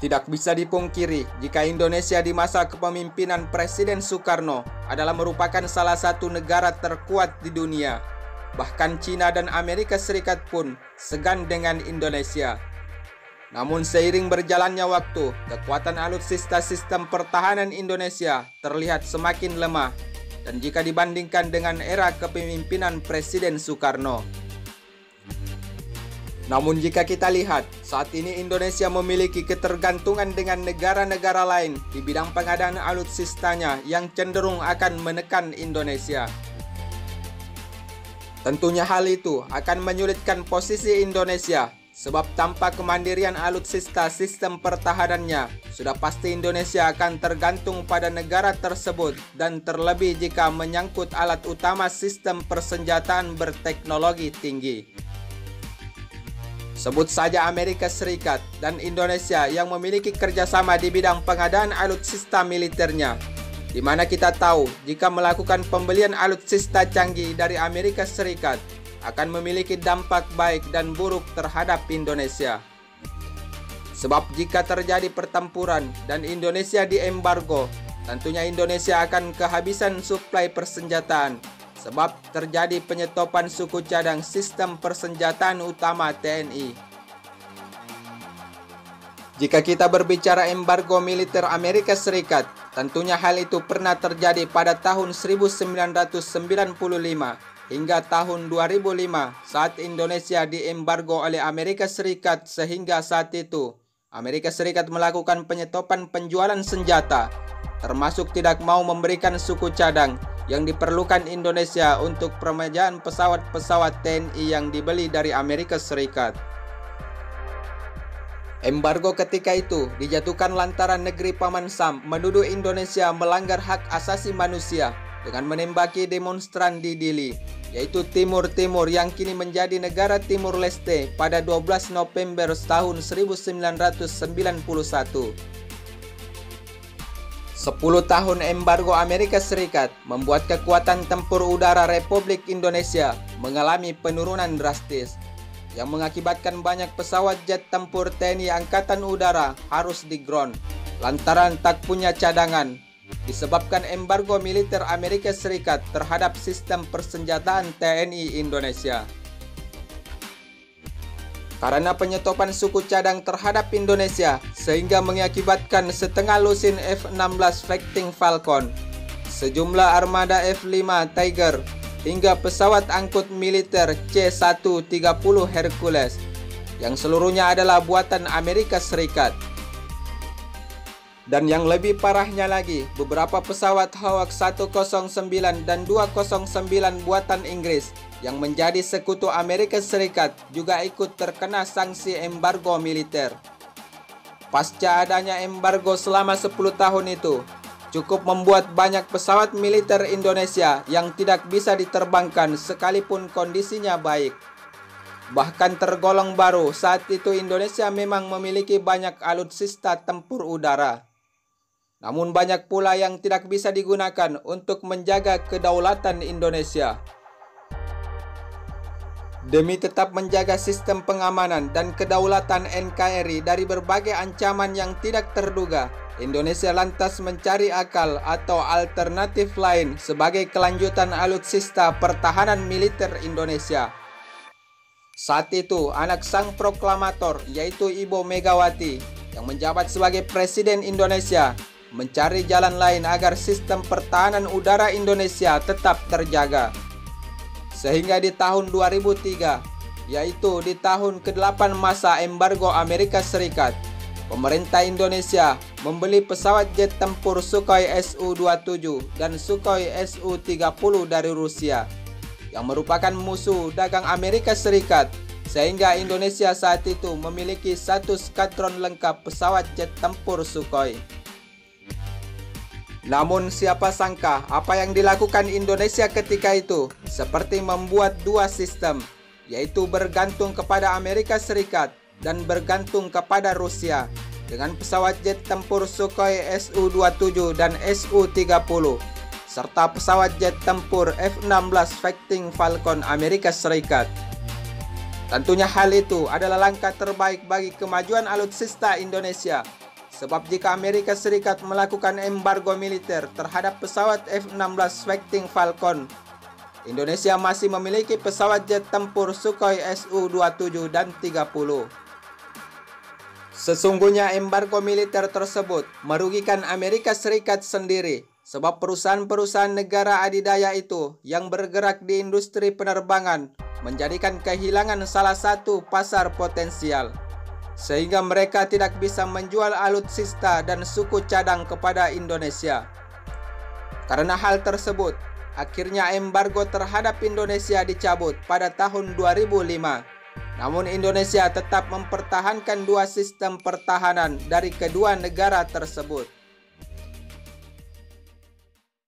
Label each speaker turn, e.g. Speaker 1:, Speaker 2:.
Speaker 1: Tidak bisa dipungkiri jika Indonesia di masa kepemimpinan Presiden Soekarno adalah merupakan salah satu negara terkuat di dunia. Bahkan China dan Amerika Serikat pun segan dengan Indonesia. Namun seiring berjalannya waktu, kekuatan alutsista sistem pertahanan Indonesia terlihat semakin lemah dan jika dibandingkan dengan era kepemimpinan Presiden Soekarno. Namun jika kita lihat, saat ini Indonesia memiliki ketergantungan dengan negara-negara lain di bidang pengadaan alutsistanya yang cenderung akan menekan Indonesia. Tentunya hal itu akan menyulitkan posisi Indonesia, sebab tanpa kemandirian alutsista sistem pertahanannya, sudah pasti Indonesia akan tergantung pada negara tersebut dan terlebih jika menyangkut alat utama sistem persenjataan berteknologi tinggi. Sebut saja Amerika Serikat dan Indonesia yang memiliki kerjasama di bidang pengadaan alutsista militernya, di mana kita tahu jika melakukan pembelian alutsista canggih dari Amerika Serikat akan memiliki dampak baik dan buruk terhadap Indonesia. Sebab jika terjadi pertempuran dan Indonesia diembargo, tentunya Indonesia akan kehabisan suplai persenjataan, sebab terjadi penyetopan suku cadang sistem persenjataan utama TNI. Jika kita berbicara embargo militer Amerika Serikat, tentunya hal itu pernah terjadi pada tahun 1995 hingga tahun 2005 saat Indonesia diembargo oleh Amerika Serikat, sehingga saat itu Amerika Serikat melakukan penyetopan penjualan senjata, termasuk tidak mau memberikan suku cadang yang diperlukan Indonesia untuk pemejaan pesawat-pesawat TNI yang dibeli dari Amerika Serikat. Embargo ketika itu dijatuhkan lantaran negeri Paman Sam menuduh Indonesia melanggar hak asasi manusia dengan menembaki demonstran di Dili, yaitu Timur Timur yang kini menjadi negara Timur Leste pada 12 November tahun 1991. 10 tahun embargo Amerika Serikat membuat kekuatan tempur udara Republik Indonesia mengalami penurunan drastis yang mengakibatkan banyak pesawat jet tempur TNI Angkatan Udara harus di-ground lantaran tak punya cadangan disebabkan embargo militer Amerika Serikat terhadap sistem persenjataan TNI Indonesia. Karena penyetopan suku cadang terhadap Indonesia sehingga mengakibatkan setengah lusin F-16 Fighting Falcon, sejumlah armada F-5 Tiger, hingga pesawat angkut militer C-130 Hercules yang seluruhnya adalah buatan Amerika Serikat. Dan yang lebih parahnya lagi, beberapa pesawat Hawk 109 dan 209 buatan Inggris yang menjadi sekutu Amerika Serikat juga ikut terkena sanksi embargo militer. Pasca adanya embargo selama 10 tahun itu, cukup membuat banyak pesawat militer Indonesia yang tidak bisa diterbangkan sekalipun kondisinya baik. Bahkan tergolong baru, saat itu Indonesia memang memiliki banyak alutsista tempur udara. Namun banyak pula yang tidak bisa digunakan untuk menjaga kedaulatan Indonesia. Demi tetap menjaga sistem pengamanan dan kedaulatan NKRI dari berbagai ancaman yang tidak terduga, Indonesia lantas mencari akal atau alternatif lain sebagai kelanjutan alutsista pertahanan militer Indonesia. Saat itu, anak sang proklamator yaitu Ibu Megawati yang menjabat sebagai Presiden Indonesia mencari jalan lain agar sistem pertahanan udara Indonesia tetap terjaga. Sehingga di tahun 2003, yaitu di tahun ke-8 masa embargo Amerika Serikat, pemerintah Indonesia membeli pesawat jet tempur Sukhoi Su-27 dan Sukhoi Su-30 dari Rusia, yang merupakan musuh dagang Amerika Serikat, sehingga Indonesia saat itu memiliki satu skadron lengkap pesawat jet tempur Sukhoi. Namun siapa sangka apa yang dilakukan Indonesia ketika itu seperti membuat dua sistem, yaitu bergantung kepada Amerika Serikat dan bergantung kepada Rusia dengan pesawat jet tempur Sukhoi Su-27 dan Su-30 serta pesawat jet tempur F-16 Fighting Falcon Amerika Serikat. Tentunya hal itu adalah langkah terbaik bagi kemajuan alutsista Indonesia sebab jika Amerika Serikat melakukan embargo militer terhadap pesawat F-16 Fighting Falcon, Indonesia masih memiliki pesawat jet tempur Sukhoi Su-27 dan 30. Sesungguhnya embargo militer tersebut merugikan Amerika Serikat sendiri, sebab perusahaan-perusahaan negara adidaya itu yang bergerak di industri penerbangan menjadikan kehilangan salah satu pasar potensial, sehingga mereka tidak bisa menjual alutsista dan suku cadang kepada Indonesia. Karena hal tersebut, akhirnya embargo terhadap Indonesia dicabut pada tahun 2005. Namun Indonesia tetap mempertahankan dua sistem pertahanan dari kedua negara tersebut.